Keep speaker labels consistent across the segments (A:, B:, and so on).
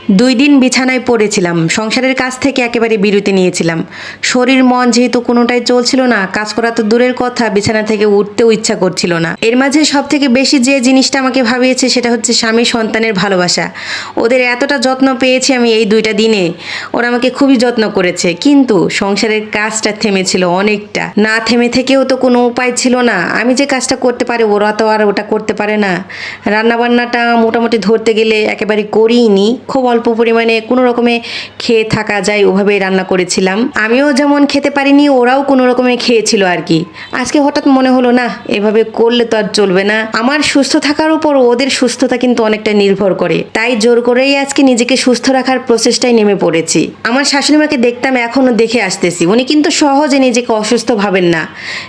A: 2 দিন বিছানায় পড়েছিলাম, সংসারের কাজ থেকে একেবারে বিরতি নিয়েছিলাম। শরীর মন যেহেতু কোনোটাই চলছিল না, কাজ করা তো দূরের কথা, বিছানা থেকে উঠতেও ইচ্ছা করছিল না। এর মাঝে সব থেকে বেশি যে জিনিসটা আমাকে ভাবিয়েছে সেটা হচ্ছে স্বামী সন্তানের ভালোবাসা। ওদের এতটা যত্ন পেয়েছি আমি এই 2টা দিনে, ওরা আমাকে খুবই যত্ন করেছে। কিন্তু সংসারের কাজটা থেমেছিল অনেকটা। না থেমে থেকেও তো কোনো উপায় ছিল না, আমি যে কাজটা করতে পারি ওরা তো আর ওটা করতে পারে না। রান্নাবান্নাটা মোটামুটি ধরতে গেলে একেবারে করিনি, খুব অল্প পরিমাণে কোনো রকমে খেয়ে থাকা যায় ওভাবেই রান্না করেছিলাম। আমিও যেমন খেতে পারিনি, ওরাও কোনো রকমে খেয়েছিল আর কি। আজকে হঠাৎ মনে হলো না, এভাবে করলে তো আর চলবে না। আমার সুস্থ থাকার উপর ওদের সুস্থতা কিন্তু অনেকটা নির্ভর করে, তাই জোর করেই আজকে নিজেকে সুস্থ রাখার প্রচেষ্টায় নেমে পড়েছি। আমার শাশুড়িমাকে দেখতাম, এখনও দেখে আসতেছি, উনি কিন্তু সহজে নিজেকে অসুস্থ ভাবেন না।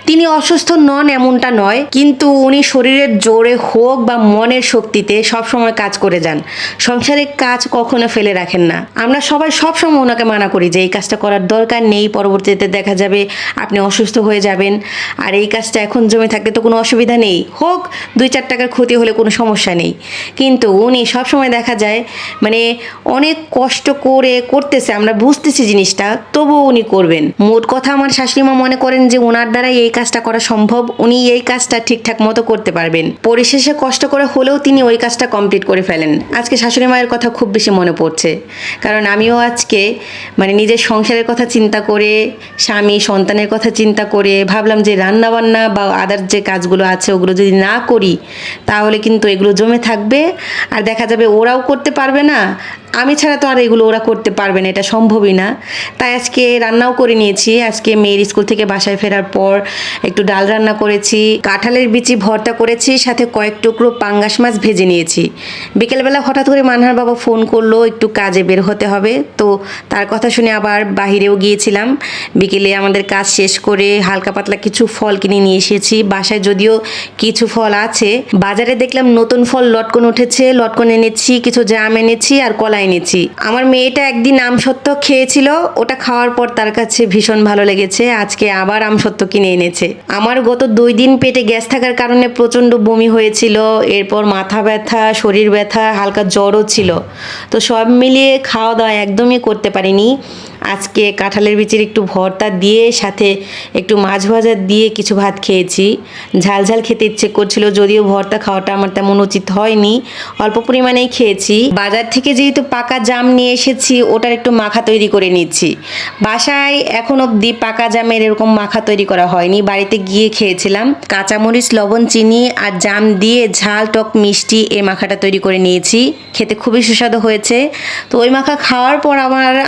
A: তিনি অসুস্থ নন এমনটা নয়, কিন্তু উনি শরীরের জোরে হোক বা মনের শক্তিতে সবসময় কাজ করে যান। সংসারের কাজ কখনো ফেলে রাখেন না। আমরা সবাই সবসময় ওনাকে মানা করি যে এই কাজটা করার দরকার নেই, পরবর্তীতে দেখা যাবে আপনি অসুস্থ হয়ে যাবেন, আর এই কাজটা এখন জমে থাকলে তো কোনো অসুবিধা নেই, হোক 2-4 টাকার ক্ষতি হলে কোনো সমস্যা নেই। কিন্তু উনি সবসময় দেখা যায় মানে অনেক কষ্ট করে করতেছে, আমরা বুঝতেছি জিনিসটা, তবুও উনি করবেন। মোট কথা আমার শাশুড়িমা মনে করেন যে ওনার দ্বারাই এই কাজটা করা সম্ভব, উনি এই কাজটা ঠিকঠাক মতো করতে পারবেন। পরিশেষে কষ্ট করে হলেও তিনি ওই কাজটা কমপ্লিট করে ফেলেন। আজকে শাশুড়ি মায়ের কথা খুব বেশি মনে পড়ছে, কারণ আমিও আজকে নিজের সংসারের কথা চিন্তা করে, স্বামী সন্তানের কথা চিন্তা করে ভাবলাম যে রান্নাবান্না বা আদার যে কাজগুলো আছে ওগুলো যদি না করি তাহলে কিন্তু এগুলো জমে থাকবে, আর দেখা যাবে ওরাও করতে পারবে না, আমি ছাড়া তো আর এগুলো ওরা করতে পারবে না, এটা সম্ভবই না। তাই আজকে রান্নাও করে নিয়েছি। আজকে মেয়ের স্কুল থেকে বাসায় ফেরার পর একটু ডাল রান্না করেছি, কাঁঠালের বিচি ভর্তা করেছি, সাথে কয়েক টুকরো পাঙ্গাস মাছ ভেজে নিয়েছি। বিকেলবেলা হঠাৎ করে মানহার বাবা ফোন করলো, একটু কাজে বের হতে হবে, তো তার কথা শুনে আবার বাহিরেও গিয়েছিলাম। বিকেলে আমাদের কাজ শেষ করে হালকা পাতলা কিছু ফল কিনে নিয়ে এসেছি। বাসায় যদিও কিছু ফল আছে, বাজারে দেখলাম নতুন ফল লটকন উঠেছে, লটকন এনেছি, কিছু জাম এনেছি আর কলা এনেছি। আমার মেয়েটা একদিন আমসত্ত্ব খেয়েছিল, ওটা খাওয়ার পর তার কাছে ভীষণ ভালো লেগেছে, আজকে আবার আমসত্ত্ব কিনে এনেছে। আমার গত 2 দিন পেটে গ্যাস থাকার কারণে প্রচণ্ড বমি হয়েছিল, এরপর মাথা ব্যথা, শরীর ব্যথা, হালকা জ্বরও ছিল, তো সব মিলিয়ে খাওয়া দাওয়া একদমই করতে পারিনি। আজকে কাঁঠালের বিচির একটু ভর্তা দিয়ে সাথে একটু মাছ ভাজা দিয়ে কিছু ভাত খেয়েছি। ঝাল ঝাল খেতে ইচ্ছে করছিল, যদিও ভর্তা খাওয়াটা আমার তেমন উচিত হয়নি, অল্প পরিমাণেই খেয়েছি। বাজার থেকে যেহেতু পাকা জাম নিয়ে এসেছি, ওটার একটু মাখা তৈরি করে নিচ্ছি। বাসায় এখন অবধি পাকা জামের এরকম মাখা তৈরি করা হয়নি, বাড়িতে গিয়ে খেয়েছিলাম। কাঁচামরিচ, লবণ, চিনি আর জাম দিয়ে ঝাল টক মিষ্টি এই মাখাটা তৈরি করে নিয়েছি, খেতে খুবই সুস্বাদু হয়েছে। তো ওই মাখা খাওয়ার পর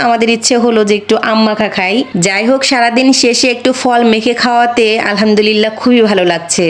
A: আমাদের ইচ্ছে হলো যে একটু আম মাখা খাই। যাই হোক, সারাদিন শেষে একটু ফল মেখে খাওয়াতে আলহামদুলিল্লাহ খুবই ভালো লাগছে।